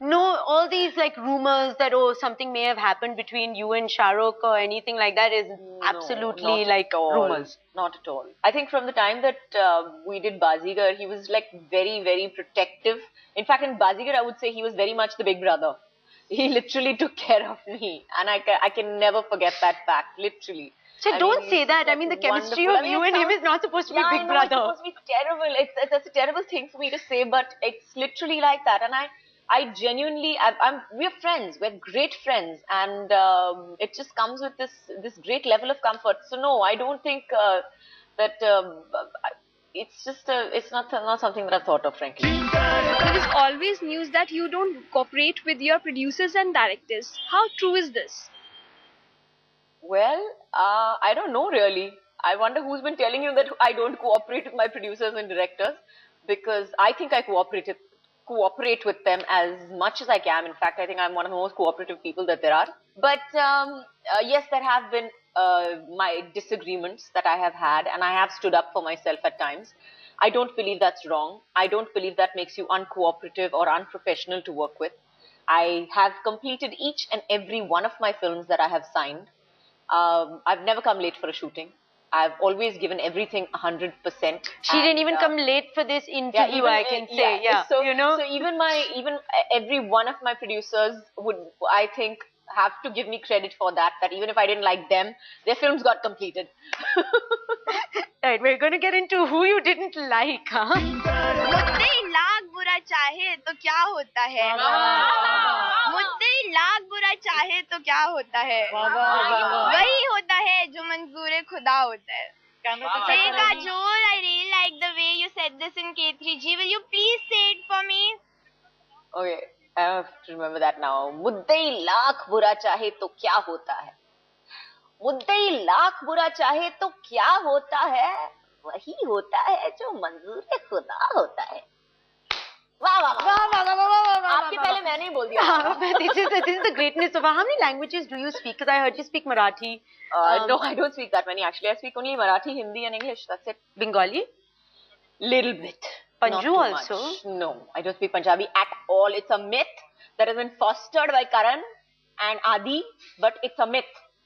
No, all these like rumors that oh something may have happened between you and Shah Rukh or anything like that is absolutely not like at all. rumors. Not at all. I think from the time that we did Bazigar, he was like very, very protective. In fact, in Bazigar, I would say he was very much the big brother. He literally took care of me, and I can never forget that fact. Literally. So I don't mean, say he's that. just, I like, mean, the chemistry wonderful. of I mean, you it and him sounds, is not supposed to be yeah, I big know it's brother. supposed to be terrible. That's a terrible thing for me to say, but it's literally like that. And I genuinely, we're friends. We're great friends, and it just comes with this great level of comfort. So no, I don't think that it's not something that I've thought of, frankly. There is always news that you don't cooperate with your producers and directors. How true is this? Well, I don't know really. I wonder who's been telling you that I don't cooperate with my producers and directors, because I think I cooperate with them as much as I can. In fact, I think I'm one of the most cooperative people that there are. But yes, there have been my disagreements that I have had, and I have stood up for myself at times. I don't believe that's wrong. I don't believe that makes you uncooperative or unprofessional to work with. I have completed each and every one of my films that I have signed. I've never come late for a shooting. I've always given everything 100%. She didn't even come late for this interview, even, I can say. Yeah, So, you know. so even every one of my producers would, I think, have to give me credit for that. That even if I didn't like them, their films got completed. Right, we're going to get into who you didn't like, huh? मुद्दे लाख बुरा चाहे तो क्या होता है मुद्दे लाख बुरा चाहे तो क्या होता है वही होता है जो मंजूर खुदा होता है Say Kajol, I really like the way you said this in K3G. Will you please say it for me? Okay, I have to remember that now. मुद्दे लाख बुरा चाहे तो क्या होता है मुद्दे लाख बुरा चाहे तो क्या होता है वही होता है जो मंजूर खुदा होता है वाह वाह वाह वाह वाह आपके पहले मैंने ही बोल दिया this is the greatness of how many languages do you speak? Because I heard you speak Marathi. No, I don't speak that many actually. I speak only Marathi, Hindi and English. That's it. Bengali? Little bit. Panju also? Much. No, I don't speak Punjabi at all. It's a myth that has been fostered by Karan and Adi, but it's a myth.